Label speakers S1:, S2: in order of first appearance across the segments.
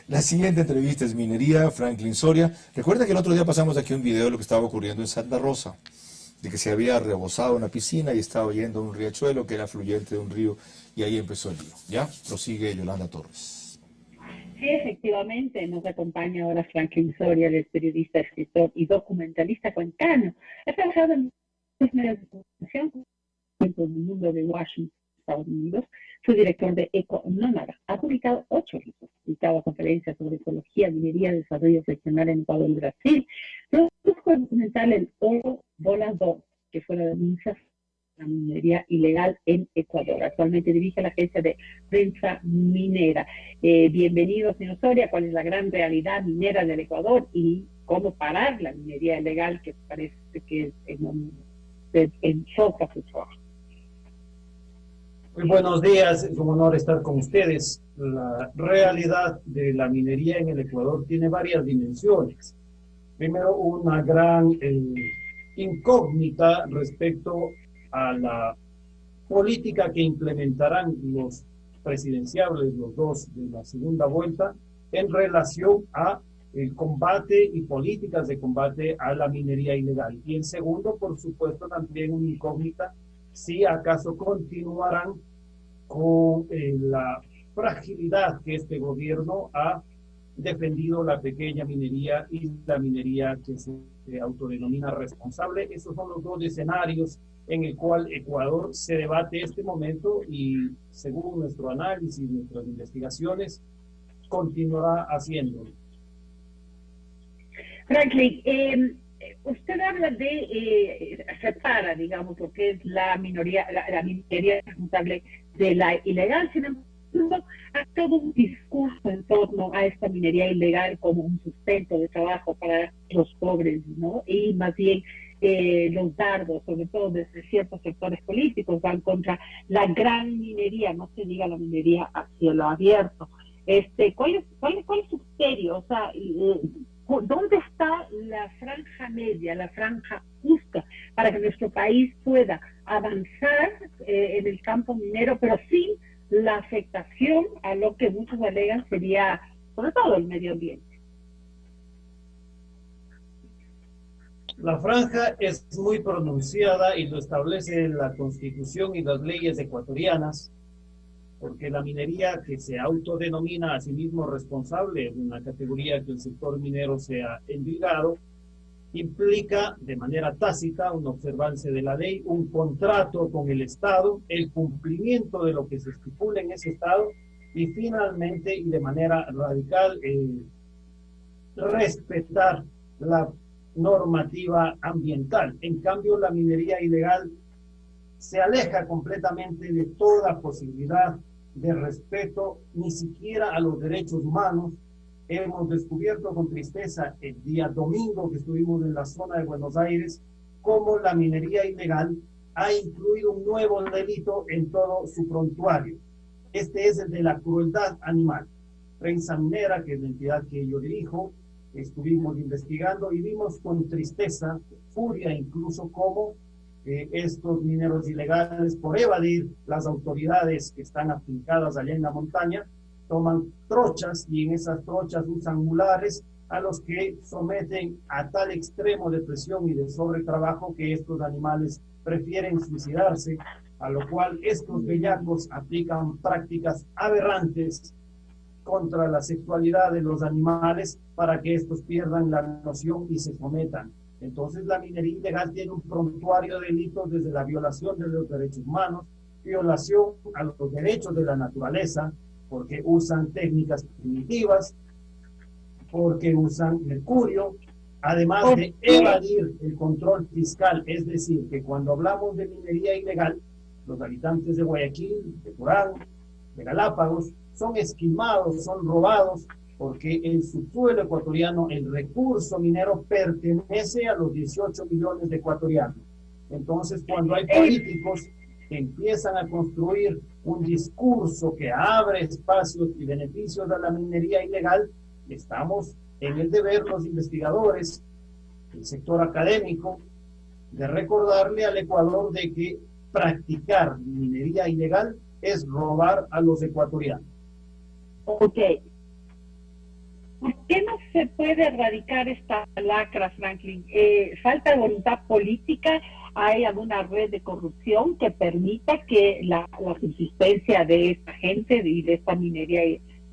S1: La siguiente entrevista es Minería Franklin Soria. Recuerda que el otro día pasamos aquí un video de lo que estaba ocurriendo en Santa Rosa, de que se había rebosado una piscina y estaba yendo a un riachuelo que era fluyente de un río, y ahí empezó el lío. ¿Ya? Prosigue Yolanda Torres.
S2: Sí, efectivamente, nos acompaña ahora Franklin Soria, el periodista, escritor y documentalista cuencano. Ha trabajado en los medios de comunicación en el mundo de Washington, Estados Unidos. Fue director de Eco Nómada. Ha publicado 8 libros, dictado conferencias sobre ecología, minería, desarrollo regional en Ecuador y Brasil. Produjo el documental El Oro Volador, que fue la denuncia de la minería ilegal en Ecuador. Actualmente dirige la agencia de prensa minera. Bienvenido, señor Soria. ¿Cuál es la gran realidad minera del Ecuador y cómo parar la minería ilegal, que parece que enfoca su trabajo?
S3: Muy buenos días, es un honor estar con ustedes. La realidad de la minería en el Ecuador tiene varias dimensiones. Primero, una gran incógnita respecto a la política que implementarán los presidenciables, los dos de la segunda vuelta, en relación a el combate y políticas de combate a la minería ilegal. Y en segundo, por supuesto, también una incógnita, si acaso continuarán con la fragilidad que este gobierno ha defendido la pequeña minería y la minería que se autodenomina responsable. Esos son los dos escenarios en el cual Ecuador se debate este momento y, según nuestro análisis, nuestras investigaciones, continuará haciéndolo.
S2: Franklin, usted habla de separa, digamos, lo que es la minería responsable de la ilegal. Sin embargo, hay todo un discurso en torno a esta minería ilegal como un sustento de trabajo para los pobres, ¿no? Y más bien los dardos, sobre todo desde ciertos sectores políticos, van contra la gran minería, no se diga la minería a cielo abierto. ¿Cuál es su criterio? O sea, ¿dónde está la franja media, la franja justa, para que nuestro país pueda avanzar en el campo minero, pero sin la afectación a lo que muchos alegan sería, sobre todo, el medio ambiente?
S3: La franja es muy pronunciada y lo establece la Constitución y las leyes ecuatorianas, porque la minería, que se autodenomina a sí mismo responsable de una categoría que el sector minero se ha endilgado, implica de manera tácita una observancia de la ley, un contrato con el Estado, el cumplimiento de lo que se estipula en ese Estado y finalmente, y de manera radical, respetar la normativa ambiental. En cambio, la minería ilegal se aleja completamente de toda posibilidad de respeto, ni siquiera a los derechos humanos. Hemos descubierto con tristeza el día domingo que estuvimos en la zona de Buenos Aires, cómo la minería ilegal ha incluido un nuevo delito en todo su prontuario. Este es el de la crueldad animal. Prensa Minera, que es la entidad que yo dirijo, estuvimos investigando y vimos con tristeza, furia incluso, cómo estos mineros ilegales, por evadir las autoridades que están afincadas allá en la montaña, toman trochas y en esas trochas usan mulares a los que someten a tal extremo de presión y de sobretrabajo que estos animales prefieren suicidarse, a lo cual estos bellacos aplican prácticas aberrantes contra la sexualidad de los animales para que estos pierdan la noción y se sometan. Entonces la minería ilegal tiene un prontuario de delitos desde la violación de los derechos humanos, violación a los derechos de la naturaleza, porque usan técnicas primitivas, porque usan mercurio, además de evadir el control fiscal. Es decir, que cuando hablamos de minería ilegal, los habitantes de Guayaquil, de Turán, de Galápagos, son esquimados, son robados, porque en su suelo ecuatoriano el recurso minero pertenece a los 18 millones de ecuatorianos. Entonces, cuando hay políticos que empiezan a construir un discurso que abre espacios y beneficios a la minería ilegal, estamos en el deber, los investigadores, el sector académico, de recordarle al Ecuador de que practicar minería ilegal es robar a los ecuatorianos.
S2: Ok. se puede erradicar esta lacra, Franklin? ¿Falta voluntad política? ¿Hay alguna red de corrupción que permita que la subsistencia de esta gente y de esta minería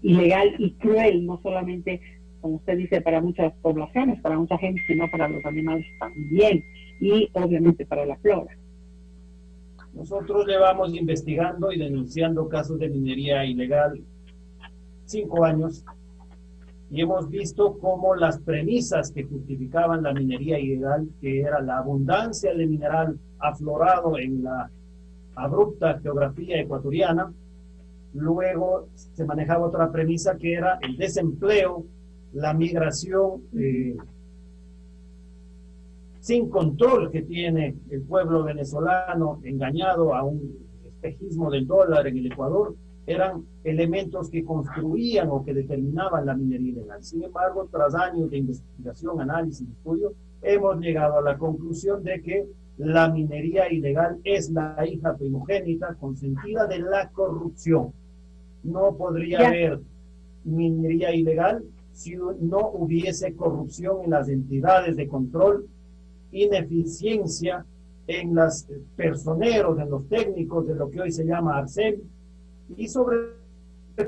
S2: ilegal y cruel, no solamente, como usted dice, para muchas poblaciones, para mucha gente, sino para los animales también, y obviamente para la flora?
S3: Nosotros llevamos investigando y denunciando casos de minería ilegal 5 años y hemos visto cómo las premisas que justificaban la minería ilegal, que era la abundancia de mineral aflorado en la abrupta geografía ecuatoriana, luego se manejaba otra premisa que era el desempleo, la migración sin control que tiene el pueblo venezolano, engañado a un espejismo del dólar en el Ecuador, eran elementos que construían o que determinaban la minería ilegal. Sin embargo, tras años de investigación, análisis y estudio, hemos llegado a la conclusión de que la minería ilegal es la hija primogénita consentida de la corrupción. No podría haber minería ilegal si no hubiese corrupción en las entidades de control, ineficiencia en los personeros, en los técnicos de lo que hoy se llama ARCEP, y sobre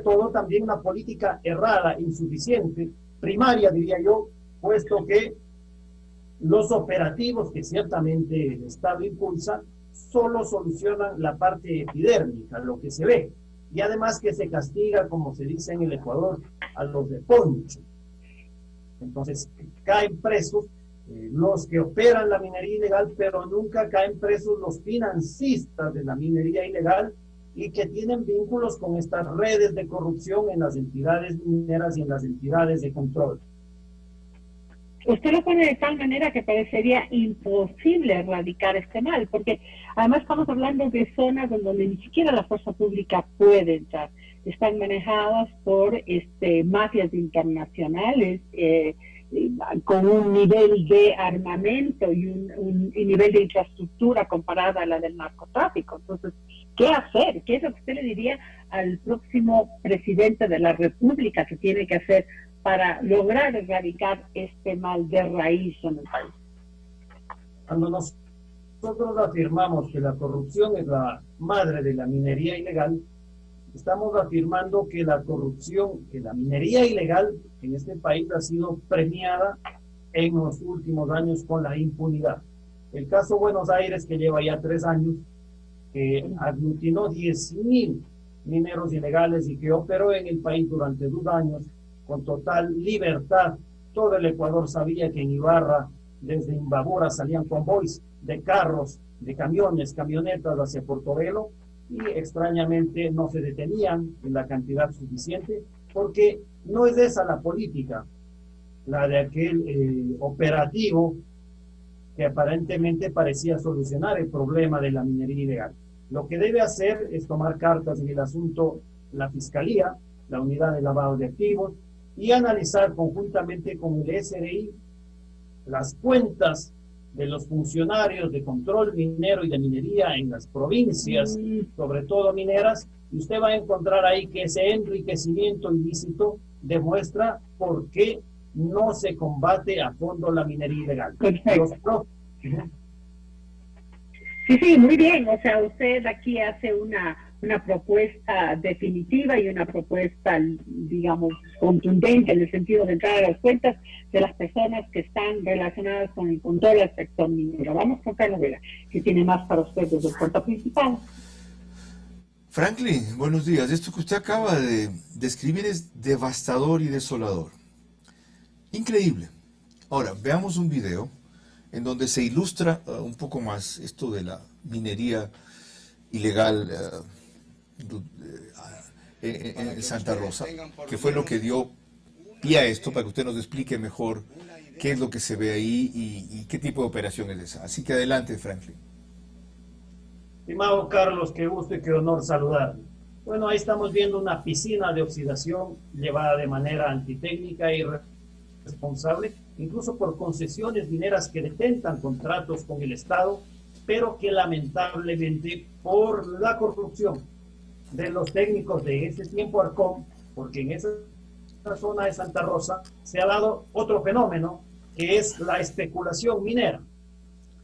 S3: todo también una política errada, insuficiente, primaria diría yo, puesto que los operativos que ciertamente el Estado impulsa solo solucionan la parte epidérmica, lo que se ve, y además que se castiga, como se dice en el Ecuador, a los de poncho. Entonces caen presos los que operan la minería ilegal, pero nunca caen presos los financistas de la minería ilegal y que tienen vínculos con estas redes de corrupción en las entidades mineras y en las entidades de control.
S2: Usted lo pone de tal manera que parecería imposible erradicar este mal, porque además estamos hablando de zonas donde ni siquiera la fuerza pública puede entrar. Están manejadas por mafias internacionales, con un nivel de armamento y un nivel de infraestructura comparada a la del narcotráfico. Entonces, ¿qué hacer? ¿Qué es lo que usted le diría al próximo presidente de la República que tiene que hacer para lograr erradicar este mal de raíz en el país?
S3: Cuando nosotros afirmamos que la corrupción es la madre de la minería ilegal, estamos afirmando que la corrupción, que la minería ilegal en este país ha sido premiada en los últimos años con la impunidad. El caso Buenos Aires, que lleva ya 3 años, que aglutinó 10.000 mineros ilegales y que operó en el país durante 2 años con total libertad. Todo el Ecuador sabía que en Ibarra, desde Imbabura, salían convoys de carros, de camiones, camionetas hacia Portobelo, y extrañamente no se detenían en la cantidad suficiente, porque no es esa la política, la de aquel operativo que aparentemente parecía solucionar el problema de la minería ilegal. Lo que debe hacer es tomar cartas en el asunto la Fiscalía, la Unidad de Lavado de Activos, y analizar conjuntamente con el SRI las cuentas de los funcionarios de control minero y de minería en las provincias, sobre todo mineras, y usted va a encontrar ahí que ese enriquecimiento ilícito demuestra por qué no se combate a fondo la minería ilegal.
S2: Perfecto. Sí, muy bien. O sea, usted aquí hace una propuesta definitiva y una propuesta, digamos, contundente en el sentido de entrar a las cuentas de las personas que están relacionadas con todo el sector minero. Vamos con Carlos Vega, que tiene más para usted desde el puerto principal.
S1: Franklin, buenos días. Esto que usted acaba de describir es devastador y desolador. Increíble. Ahora, veamos un video en donde se ilustra un poco más esto de la minería ilegal en Santa Rosa, que fue lo que dio pie a esto, para que usted nos explique mejor qué es lo que se ve ahí y qué tipo de operación es esa. Así que adelante, Franklin.
S3: Estimado Carlos, qué gusto y qué honor saludarle. Bueno, ahí estamos viendo una piscina de oxidación llevada de manera antitécnica y responsable, incluso por concesiones mineras que detentan contratos con el Estado, pero que lamentablemente por la corrupción de los técnicos de ese tiempo Arcom, porque en esa esta zona de Santa Rosa se ha dado otro fenómeno, que es la especulación minera.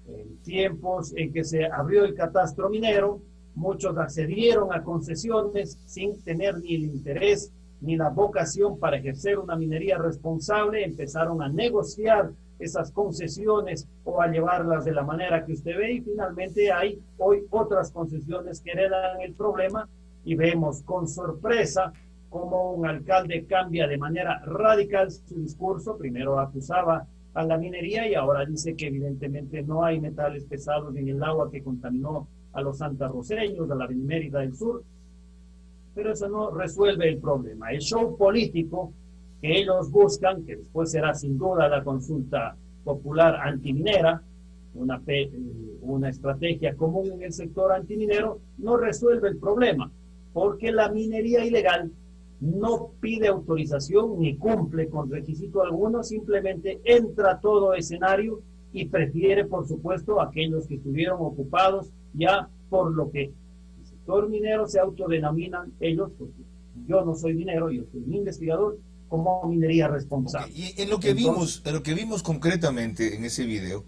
S3: En tiempos en que se abrió el catastro minero, muchos accedieron a concesiones sin tener ni el interés ni la vocación para ejercer una minería responsable. Empezaron a negociar esas concesiones o a llevarlas de la manera que usted ve, y finalmente hay hoy otras concesiones que heredan el problema, y vemos con sorpresa cómo un alcalde cambia de manera radical su discurso. Primero acusaba a la minería y ahora dice que evidentemente no hay metales pesados en el agua que contaminó a los santarroceños, a la Benemérita del Sur, pero eso no resuelve el problema. El show político que ellos buscan, que después será sin duda la consulta popular antiminera, una estrategia común en el sector antiminero, no resuelve el problema, porque la minería ilegal no pide autorización ni cumple con requisito alguno, simplemente entra a todo escenario y prefiere, por supuesto, a aquellos que estuvieron ocupados ya por lo que el sector minero se autodenominan ellos, porque yo no soy minero, yo soy un investigador, como minería responsable.
S1: Okay. Y en lo que vimos concretamente en ese video,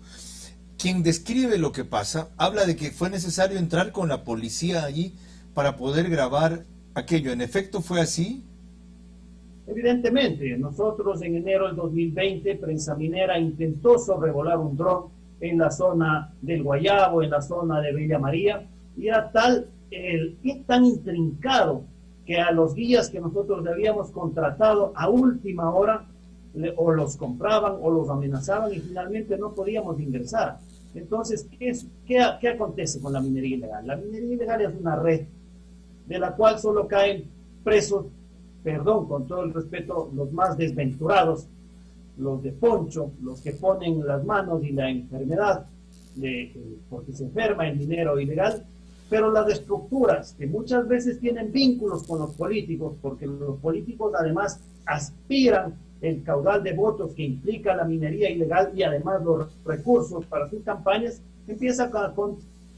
S1: quien describe lo que pasa, habla de que fue necesario entrar con la policía allí para poder grabar aquello. ¿En efecto fue así?
S3: Evidentemente, nosotros en enero del 2020, Prensa Minera intentó sobrevolar un dron en la zona del Guayabo, en la zona de Villa María, y era tan intrincado que a los guías que nosotros habíamos contratado a última hora o los compraban o los amenazaban y finalmente no podíamos ingresar. Entonces, ¿qué acontece con la minería ilegal? La minería ilegal es una red de la cual solo caen presos, perdón, con todo el respeto, los más desventurados, los de poncho, los que ponen las manos y la enfermedad, porque se enferma el minero ilegal, pero las estructuras que muchas veces tienen vínculos con los políticos, porque los políticos además aspiran el caudal de votos que implica la minería ilegal y además los recursos para sus campañas, empiezan a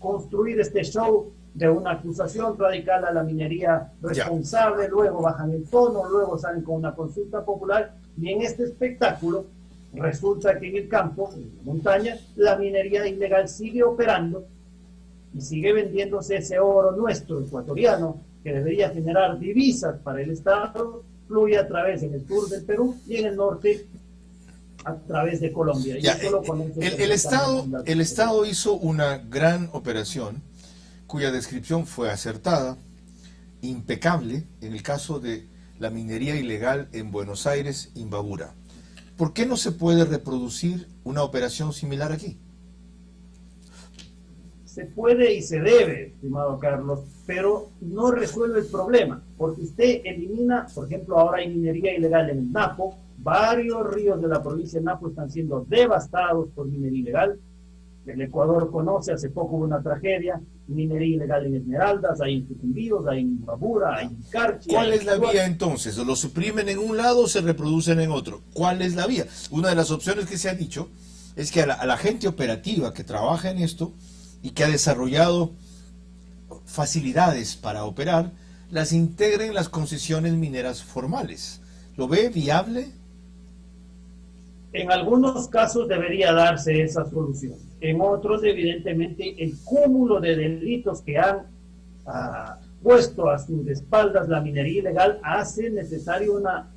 S3: construir este show de una acusación radical a la minería responsable, luego bajan el tono, luego salen con una consulta popular, y en este espectáculo resulta que en el campo, en la montaña, la minería ilegal sigue operando y sigue vendiéndose ese oro nuestro, ecuatoriano, que debería generar divisas para el Estado, fluye a través en el sur del Perú y en el norte a través de Colombia.
S1: El Estado hizo una gran operación cuya descripción fue acertada, impecable, en el caso de la minería ilegal en Buenos Aires, Imbabura. ¿Por qué no se puede reproducir una operación similar aquí?
S3: Se puede y se debe, estimado Carlos, pero no resuelve el problema, porque usted elimina, por ejemplo, ahora hay minería ilegal en el Napo, varios ríos de la provincia de Napo están siendo devastados por minería ilegal. El Ecuador conoce, hace poco hubo una tragedia, minería ilegal en Esmeraldas, hay en Sucumbíos, hay en Imbabura, hay en Carchi.
S1: ¿Cuál es la vía entonces? ¿Lo suprimen en un lado o se reproducen en otro? ¿Cuál es la vía? Una de las opciones que se ha dicho es que a la gente operativa que trabaja en esto y que ha desarrollado facilidades para operar, las integren las concesiones mineras formales. ¿Lo ve viable?
S3: En algunos casos debería darse esa solución. En otros, evidentemente, el cúmulo de delitos que han puesto a sus espaldas la minería ilegal hace necesario una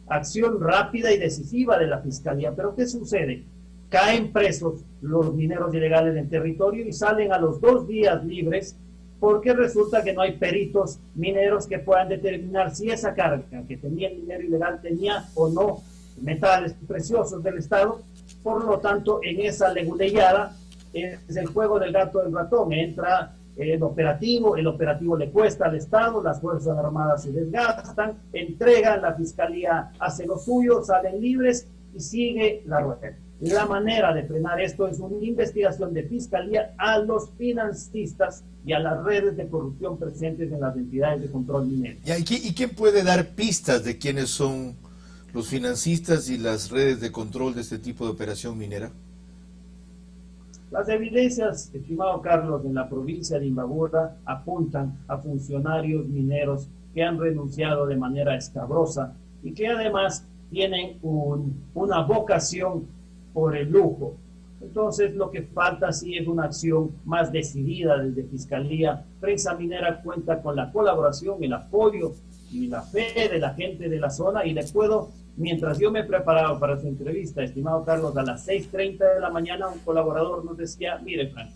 S3: acción rápida y decisiva de la Fiscalía. Pero ¿qué sucede? Caen presos los mineros ilegales en territorio y salen a los 2 días libres, porque resulta que no hay peritos mineros que puedan determinar si esa carga que tenía el minero ilegal tenía o no metales preciosos del Estado. Por lo tanto, en esa leguleyada es el juego del gato del ratón. Entra el operativo le cuesta al Estado, las Fuerzas Armadas se desgastan, entregan, la Fiscalía hace lo suyo, salen libres y sigue la rueda. La manera de frenar esto es una investigación de Fiscalía a los financistas y a las redes de corrupción presentes en las entidades de control minero.
S1: ¿Y quién puede dar pistas de quiénes son los financistas y las redes de control de este tipo de operación minera?
S3: Las evidencias, estimado Carlos, en la provincia de Imbabura apuntan a funcionarios mineros que han renunciado de manera escabrosa y que además tienen una vocación por el lujo. Entonces lo que falta sí es una acción más decidida desde Fiscalía. Prensa Minera cuenta con la colaboración, el apoyo y la fe de la gente de la zona, y le puedo, mientras yo me he preparado para su entrevista, estimado Carlos, a las 6:30 de la mañana un colaborador nos decía: mire, Frank,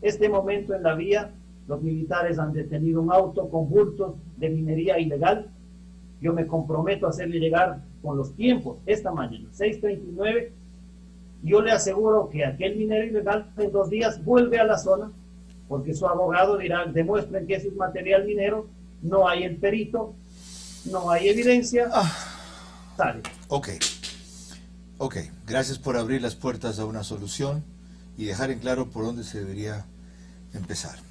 S3: este momento en la vía, los militares han detenido un auto con bultos de minería ilegal. Yo me comprometo a hacerle llegar con los tiempos esta mañana, 6:39. Yo le aseguro que aquel minero ilegal en 2 días vuelve a la zona, porque su abogado dirá: demuestren que ese es material minero, no hay el perito, no hay evidencia, sale.
S1: Ok, gracias por abrir las puertas a una solución y dejar en claro por dónde se debería empezar.